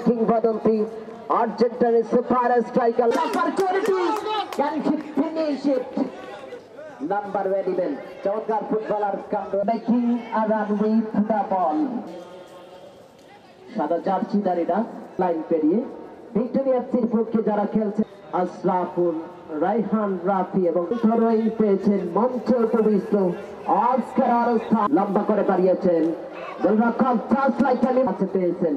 কিংবদন্তি আর্জেন্টিনার super striker opportunity can he finish it number 11 চমৎকার footballer making a run with the ball সাদা জার্সিধারীরা line পেরিয়ে Victoria এফসির পক্ষে যারা খেলছে আশরাফুল রায়হান রাফি এবং ধরোই পেয়েছেন মঞ্চে উপবিষ্ট অস্কার অবস্থান লম্বা করে দাঁড়িয়েছেন গোলরক্ষক জাস্ট লাইক কাছে পেয়েছেন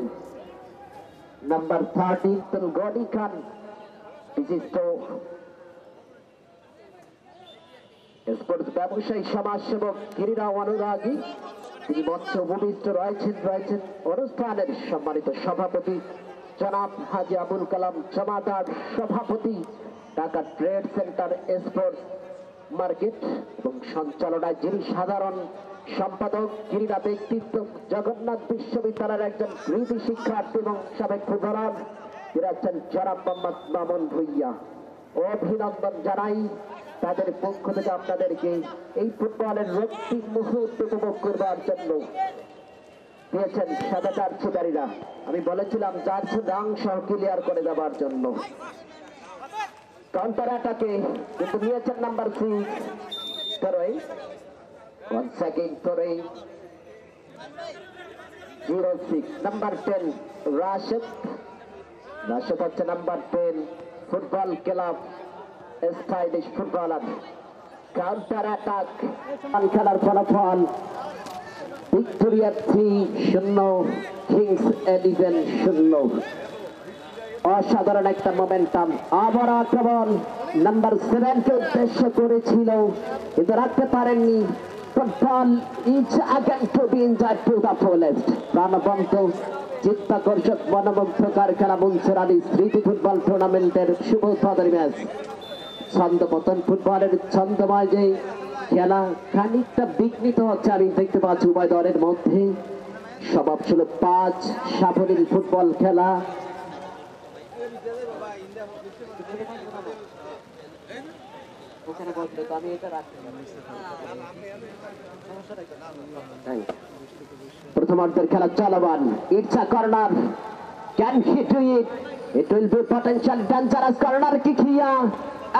নাম্বার 13 গডি খান বিশিষ্ট স্পোর্টস ব্যবসায়ী সমাজসেবক ক্রীড়া অনুরাগী তিনি মঞ্চে উপবিষ্ট রয়েছেন অনুষ্ঠানের সম্মানিত সভাপতি জনাব হাজি আবুল কালাম জমাদার সভাপতি Dhaka trade centre sports market এবং সঞ্চালনায় যিনি সাধারণ সম্পাদক ক্রীড়া ব্যক্তিত্ব জগন্নাথ বিশ্ববিদ্যালয়ের একজন কৃতি শিক্ষার্থী এবং সাবেক ফুটবলার তিনি আছেন জনাব মোহাম্মদ মামুন ভুইয়া অভিনন্দন জানাই তাদের পক্ষ থেকে আপনাদেরকে এই ফুটবলের রক্তিম মুহূর্ত উপভোগ করবার জন্য দিয়েছেন সাদা জার্সিধারীরা আমি বলেছিলাম জার্সি রং সহ ক্লিয়ার করে দেওয়ার জন্য কাউন্টার অ্যাটাকে কিন্তু নিয়েছেন নাম্বার 6 তরই 1 সেকেন্ড তরই 06 নাম্বার 10 রাশেদ হচ্ছে number 10 football club stylish footballer counter attack খেলার ফলাফল ভিক্টোরিয়া 3-0 কিংস 11-0 অসাধারণ একটা মোমেন্টাম আবার আক্রমণ নাম্বার 7 কে উদ্দেশ্য করেছিল কিন্তু রাখতে পারেননি football is again to be enjoyed to the fullest প্রাণবন্ত চিত্তাকর্ষক মনোমুগ্ধকর খেলা মনসুর আলী স্মৃতি ফুটবল টুর্নামেন্টের শুভ উদ্বোধনী ম্যাচ ছন্দপতন ফুটবলের ছন্দময় যে খেলা খানিকটা বিঘ্নিত হচ্ছে আমি দেখতে পাচ্ছি উভয় দলের মধ্যে স্বভাব ছিল 5 সাফল্য ফুটবল খেলা প্রথমার্ধের খেলা চলমান it's a corner can he do it it will be potential dangerous corner kick here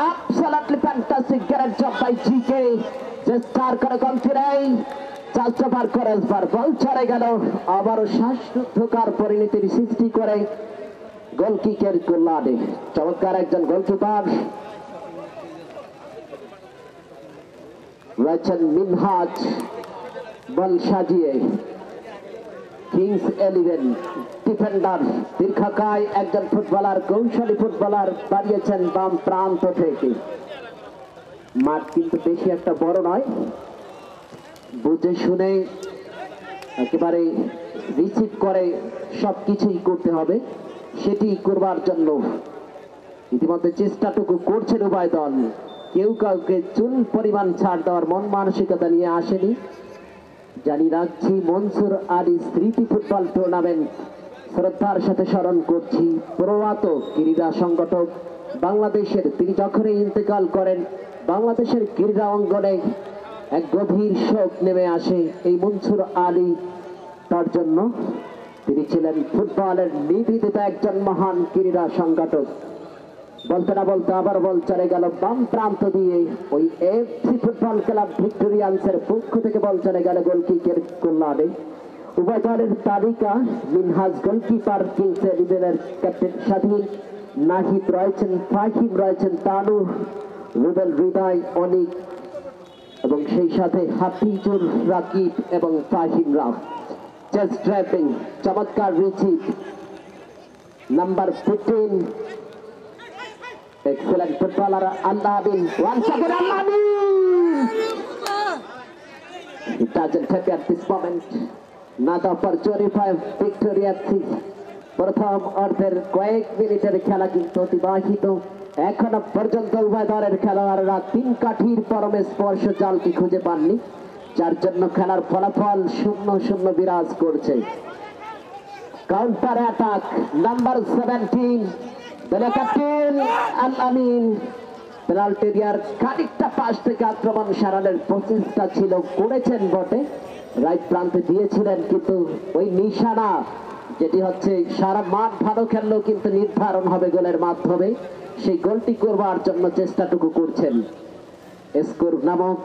absolutely fantastic great job by GK চেষ্টার করে কনফিডেন্স জাস্ট ওভার করে বল চলে গেল আবারও শ্বাসরুদ্ধকর পরিণতির সৃষ্টি করে গোল কিকের গোলাডে চমৎকার একজন গোলকিপার রয়েছেন মিনহাজ বল সাজিয়ে কিংস 11 ডিফেন্ডার দীর্ঘকায় একজন ফুটবলার কৌশলী ফুটবলার দাঁড়িয়েছেন বাম প্রান্ত থেকে মাঠ কিন্তু বেশি একটা বড় নয় বুঝে শুনে একেবারে রিসিভ করে সবকিছুই করতে হবে সেটি করবার জন্য ইতিমধ্যে চেষ্টাটুকু করছেন উভয় দল কেউ কাউকে চুল পরিমাণ ছাড় দেওয়ার মন মানসিকতা নিয়ে আসেনি জানি রাখছি মনসুর আলী স্মৃতি ফুটবল টুর্নামেন্ট শ্রদ্ধার সাথে স্মরণ করছি প্রয়াত ক্রীড়া সংগঠক বাংলাদেশের তিনি যখনই ইন্তেকাল করেন বাংলাদেশের ক্রীড়া অঙ্গনে এক গভীর শোক নেমে আসে এই মনসুর আলী তার জন্য তিনি ছিলেন ফুটবলের নিবেদিত একজন মহান ক্রীড়া সংগঠক বলতে না বলতে আবার বল চলে গেল বাম প্রান্ত দিয়ে ওই এফসি ফুটবল ক্লাব ভিক্টোরিয়ান্সের পক্ষ থেকে বল চলে গেল গোলকিকের কল্যাণে উভয় দলের তালিকা মিনহাজ গোলকিপার কিংস 11 এর ক্যাপ্টেন স্বাধীন নাহিদ রয়েছেন ফাহিম রয়েছেন তানু রুবেল হৃদয় অনিক এবং সেই সাথে হাফিজুর রাকিব এবং ফাহিম রাম চেস্ট ড্রাইভিং চমৎকার রিচিভ number 15 excellent footballer Al-Nabil once again Al-Nabil it doesn't take at this moment not opportunity for Victoria প্রথম অর্ধের কয়েক মিনিটের খেলা কিন্তু অতিবাহিত এখনো পর্যন্ত উভয় দলের খেলোয়াড়রা 3 কাঠির পরমে স্পর্শ জালটি খুঁজে পাননি যার জন্য খেলার ফলাফল 0-0 বিরাজ করছে কাউন্টার অ্যাটাক নাম্বার 17 দলের ক্যাপ্টেন আল-আমিন পেনাল্টি দেওয়ার খানিকটা পাশ থেকে আক্রমণ সারানোর প্রচেষ্টা ছিল করেছেন বটে রাইট প্রান্তে দিয়েছিলেন কিন্তু ওই নিশানা যেটি হচ্ছে সারা মাঠ ভালো খেললেও কিন্তু নির্ধারণ হবে গোলের মাধ্যমে, সেই গোলটি করবার জন্য চেষ্টাটুকু করছেন। স্কোর নামক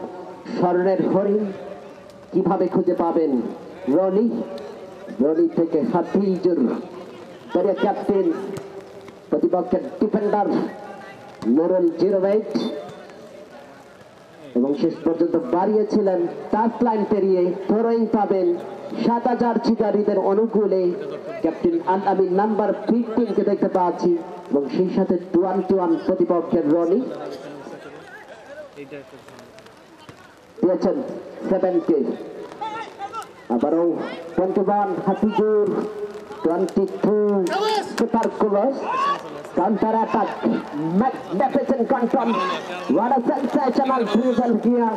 স্বর্ণের হরিণ কিভাবে খুঁজে পাবেন রনি? রনি থেকে হাফিজুর দরিয়া ক্যাপ্টেন, প্রতিপক্ষের ডিফেন্ডার নুরুল 08 এবং শেষ পর্যন্ত বাড়িয়েছিলেন টাচ লাইন পেরিয়ে থ্রোইং পাবেন ৭০০০ চিটারিদের অনুকূলে ক্যাপ্টেন আল আমিন নাম্বার 15 কে দেখতে পাচ্ছি এবং সেই সাথে 21 প্রতিপক্ষের রনি দিয়েছেন 7 কে। আবারও 21 Hafizur, 22 সুপারকুলস, counter attack, magnificent control. What a sensational dribbble here.